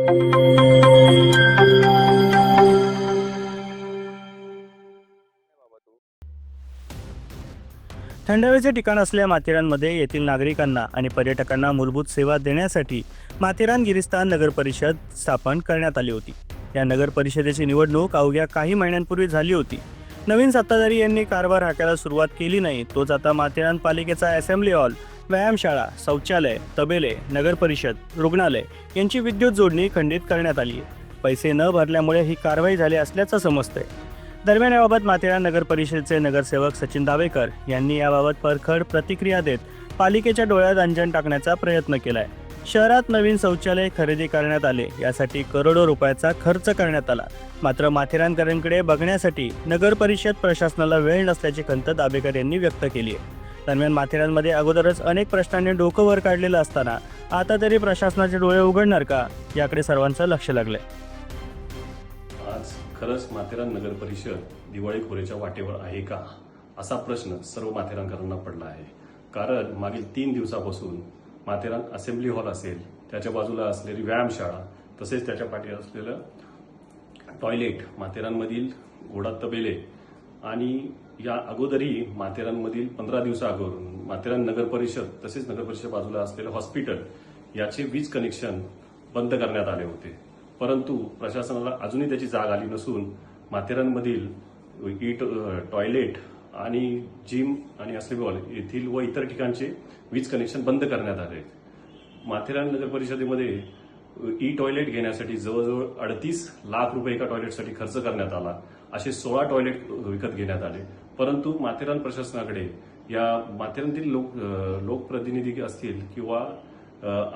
थंड हवेचे ठिकाण असलेल्या माथेरानमध्ये येथील नागरिकांना आणि पर्यटकांना मूलभूत सेवा देण्यासाठी माथेरान गिरिस्थान नगर परिषद स्थापन करण्यात आली होती। या नगर परिषदेची निवडणूक अवघ्या काही महिन्यांपूर्वी झाली होती। नवीन सत्ताधारी यांनी कारभार हाकायला सुरुवात केली नाही तोच आता माथेरान पालिकेचा असेंब्ली हॉल, व्यायामशाळा, शौचालय, तबेले, नगर परिषद, रुग्णालय यांची विद्युत जोडणी खंडित करण्यात आली आहे। पैसे न भरल्यामुळे ही कारवाई झाली असल्याचं समजतंय। दरम्यान याबाबत माथेरान नगर परिषदेचे नगरसेवक सचिन दावेकर यांनी याबाबत परखड प्रतिक्रिया देत पालिकेच्या डोळ्यात अंजन टाकण्याचा प्रयत्न केलाय। शहरात नवीन शौचालय खरेदी करण्यात आले, यासाठी करोडो रुपयाचा खर्च करण्यात आला। मात्र माथेरानकरांकडे बघण्यासाठी नगर परिषद प्रशासनाला वेळ नसल्याची खंत दावेकर यांनी व्यक्त केली आहे। दरम्यान माथेरानमध्ये अगोदरच अनेक प्रश्नांनी डोकं वर काढलेलं असताना आता तरी प्रशासनाचे डोळे उघडणार का, याकडे सर्वांचं लक्ष लागलंय। आज खरंच माथेरान नगर परिषद दिवाळीखोरीच्या वाटेवर आहे का, असा प्रश्न सर्व माथेरानकरांना पडला आहे। कारण मागील 3 दिवसापासून माथेरान असेंब्ली हॉल असेल, त्याच्या बाजूला असलेली व्यायामशाळा, तसेच त्याच्या पाठी असलेलं टॉयलेट, माथेरानमधील घोडा तबेले आणि या अगोदरही माथेरानमधील 15 दिवसाअगोदर माथेरान नगर परिषद तसेच नगर परिषद बाजूला असलेलं हॉस्पिटल याचे वीज कनेक्शन बंद करण्यात आले होते। परंतु प्रशासनाला अजूनही त्याची जाग आली नसून माथेरानमधील टॉयलेट आणि जिम आणि असेंब्ली हॉल येथील व इतर ठिकाणचे वीज कनेक्शन बंद करण्यात आले। माथेरान नगर परिषदेमध्ये टॉयलेट घेण्यासाठी जवळजवळ 38 लाख रुपये एका टॉयलेटसाठी खर्च करण्यात आला। असे 16 टॉयलेट विकत घेण्यात आले, परंतु माथेरान प्रशासनाकडे या माथेरानतील लोकप्रतिनिधी असतील किंवा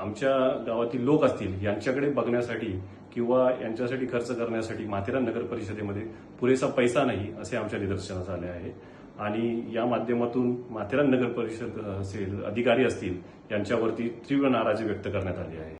आमच्या गावातील लोक असतील यांच्याकडे बघण्यासाठी किंवा यांच्यासाठी खर्च करण्यासाठी माथेरान नगर परिषदेमध्ये पुरेसा पैसा नाही, असे आमच्या निदर्शनास आले आहे। आणि या माध्यमातून माथेरान नगर परिषद असेल, अधिकारी असतील यांच्यावरती तीव्र नाराजी व्यक्त करण्यात आली आहे।